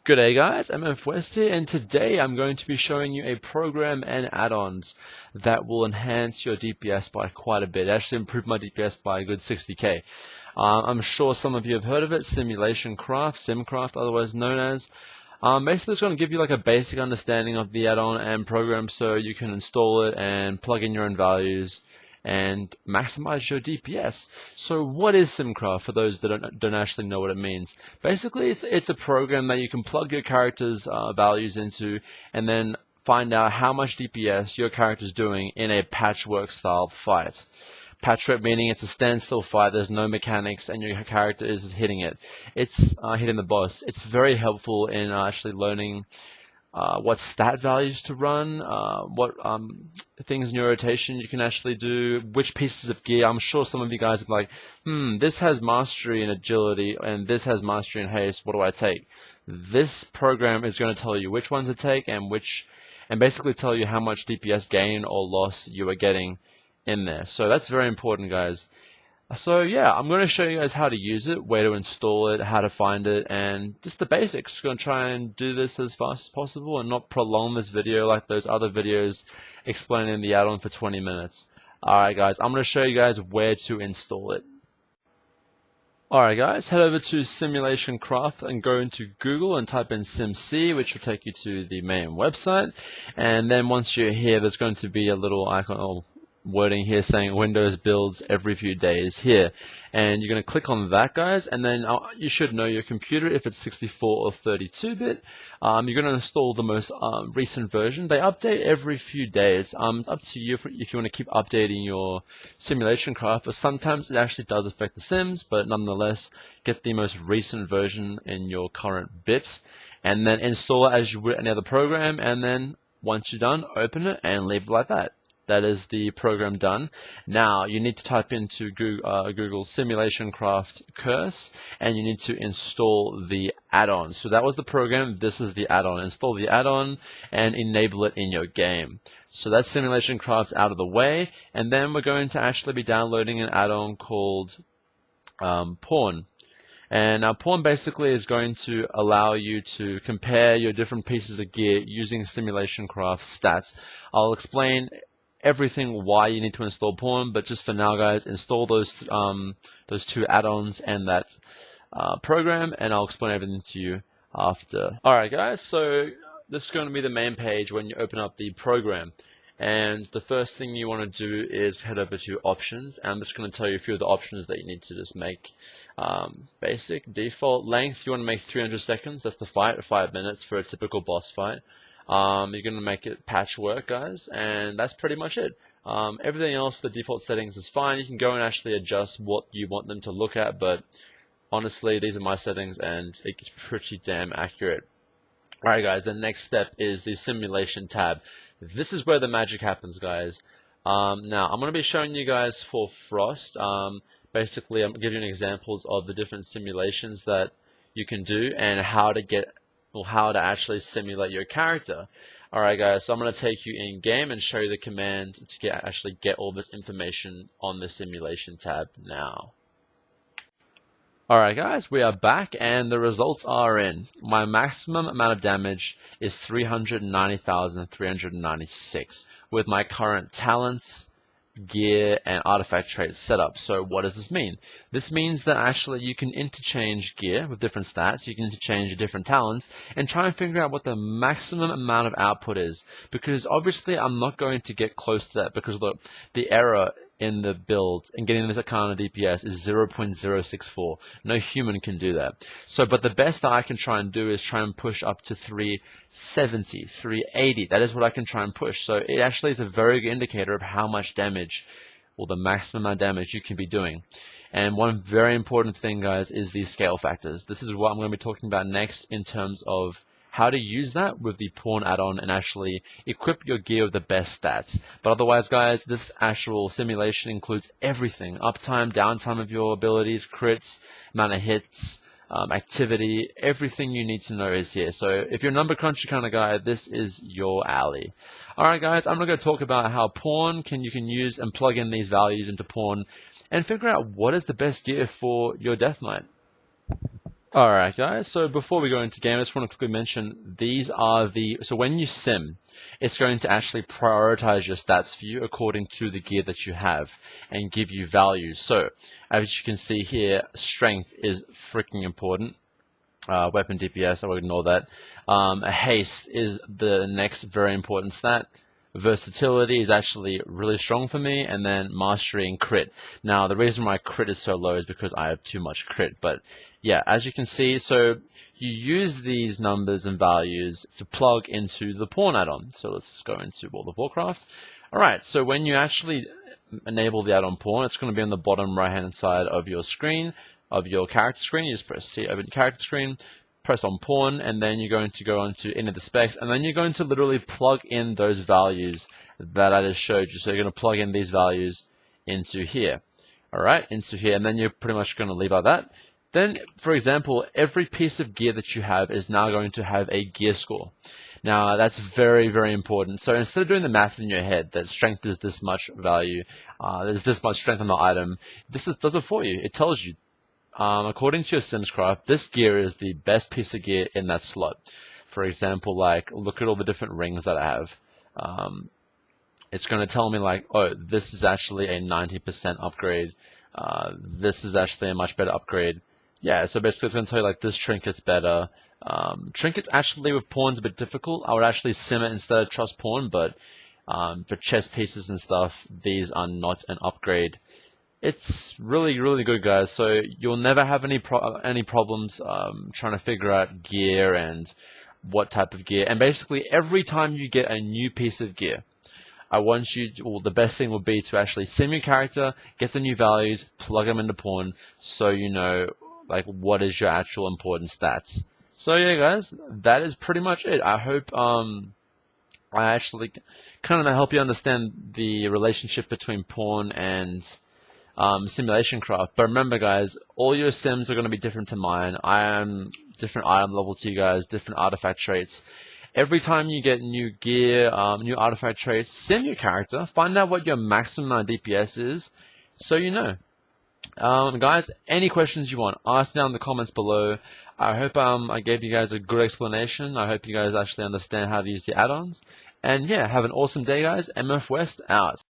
G'day guys, MFWest here, and today I'm going to be showing you a program and add-ons that will enhance your DPS by quite a bit. Actually improve my DPS by a good 60k. I'm sure some of you have heard of it, Simcraft, otherwise known as. Basically it's going to give you like a basic understanding of the add-on and program so you can install it and plug in your own values and maximize your DPS. So what is Simcraft for those that don't actually know what it means? Basically it's a program that you can plug your character's values into and then find out how much DPS your character's doing in a patchwork style fight. Patchwork meaning it's a standstill fight, there's no mechanics and your character is hitting it. It's hitting the boss. It's very helpful in actually learning what stat values to run, what things in your rotation you can actually do, which pieces of gear. I'm sure some of you guys are like, this has mastery and agility and this has mastery and haste, what do I take? This program is going to tell you which ones to take and basically tell you how much DPS gain or loss you are getting in there. So that's very important, guys. So yeah, I'm going to show you guys how to use it, where to install it, how to find it, and just the basics. Going to try and do this as fast as possible and not prolong this video like those other videos explaining the add-on for 20 minutes. Alright guys, I'm going to show you guys where to install it. Alright guys, head over to Simulation Craft and go into Google and type in SimC, which will take you to the main website. And then once you're here, there's going to be a little icon or wording here saying Windows builds every few days here, and you're going to click on that, guys, and then you should know your computer if it's 64 or 32-bit. You're going to install the most recent version. They update every few days. It's up to you if you want to keep updating your Simulation Craft, but sometimes it actually does affect the Sims, but nonetheless get the most recent version in your current bits and then install it as you would any other program, and then once you're done, open it and leave it like that. That is the program done. Now you need to type into Google Simulation Craft Curse and you need to install the add-on. So that was the program, this is the add-on. Install the add-on and enable it in your game. So that's Simulation Craft out of the way, and then we're going to actually be downloading an add-on called Pawn. And now Pawn basically is going to allow you to compare your different pieces of gear using Simulation Craft stats. I'll explain everything why you need to install Pawn, but just for now, guys, install those two add-ons and that program, and I'll explain everything to you after. Alright guys, so this is going to be the main page when you open up the program, and the first thing you want to do is head over to options, and I'm just going to tell you a few of the options that you need to just make. Basic default length, you want to make 300 seconds, that's the fight, 5 minutes for a typical boss fight. You're going to make it patchwork, guys, and that's pretty much it. Everything else for the default settings is fine. You can go and actually adjust what you want them to look at, but honestly, these are my settings and it's pretty damn accurate. Alright guys, the next step is the simulation tab. This is where the magic happens, guys. Now, I'm going to be showing you guys for Frost. Basically, I'm giving you examples of the different simulations that you can do and how to actually simulate your character. Alright guys, so I'm going to take you in game and show you the command to actually get all this information on the simulation tab now. Alright guys, we are back and the results are in. My maximum amount of damage is 390,396 with my current talents, gear, and artifact traits set up. So what does this mean? This means that actually you can interchange gear with different stats, you can interchange different talents, and try and figure out what the maximum amount of output is. Because obviously I'm not going to get close to that, because look, the error in the build and getting this kind of DPS is 0.064. No human can do that. So, but the best that I can try and do is try and push up to 370, 380. That is what I can try and push. So it actually is a very good indicator of how much damage, or the maximum amount of damage you can be doing. And one very important thing, guys, is these scale factors. This is what I'm going to be talking about next in terms of how to use that with the Pawn add-on and actually equip your gear with the best stats. But otherwise, guys, this actual simulation includes everything: uptime, downtime of your abilities, crits, amount of hits, activity, everything you need to know is here. So if you're a number crunchy kind of guy, this is your alley. Alright guys, I'm going to talk about how Pawn you can use and plug in these values into Pawn and figure out what is the best gear for your Death Knight. Alright guys, so before we go into game, I just want to quickly mention these are so when you sim, it's going to actually prioritize your stats for you according to the gear that you have and give you values. So as you can see here, strength is freaking important. Weapon DPS, I will ignore that. Haste is the next very important stat. Versatility is actually really strong for me, and then mastery and crit. Now, the reason why crit is so low is because I have too much crit, but yeah, as you can see, so you use these numbers and values to plug into the pawn add-on. So let's go into World of Warcraft. Alright, so when you actually enable the add-on pawn, it's going to be on the bottom right-hand side of your screen, of your character screen. You just press C over the character screen, press on pawn, and then you're going to go on to enter the specs, and then you're going to literally plug in those values that I just showed you. So you're going to plug in these values into here. Alright, into here, and then you're pretty much going to leave like that. Then, for example, every piece of gear that you have is now going to have a gear score. Now, that's very, very important. So instead of doing the math in your head that strength is this much value, there's this much strength on the item, does it for you. It tells you, according to your Simcraft, this gear is the best piece of gear in that slot. For example, like, look at all the different rings that I have. It's going to tell me, like, oh, this is actually a 90% upgrade. This is actually a much better upgrade. Yeah, so basically it's going to tell you, like, this trinket's better. Trinkets actually with pawn's a bit difficult. I would actually sim it instead of trust pawn, but for chess pieces and stuff, these are not an upgrade. It's really, really good, guys. So you'll never have any problems trying to figure out gear and what type of gear. And basically, every time you get a new piece of gear, I want you to, well, the best thing would be to actually sim your character, get the new values, plug them into pawn, so you know, like, what is your actual important stats. So yeah, guys, that is pretty much it. I hope I actually kind of help you understand the relationship between pawn and simulation craft. But remember, guys, all your sims are going to be different to mine. I am different item level to you guys, different artifact traits. Every time you get new gear, new artifact traits, sim your character, find out what your maximum amount of DPS is, so you know. Guys, any questions you want, ask down in the comments below. I hope I gave you guys a good explanation. I hope you guys actually understand how to use the add-ons. And yeah, have an awesome day, guys. MFWest out.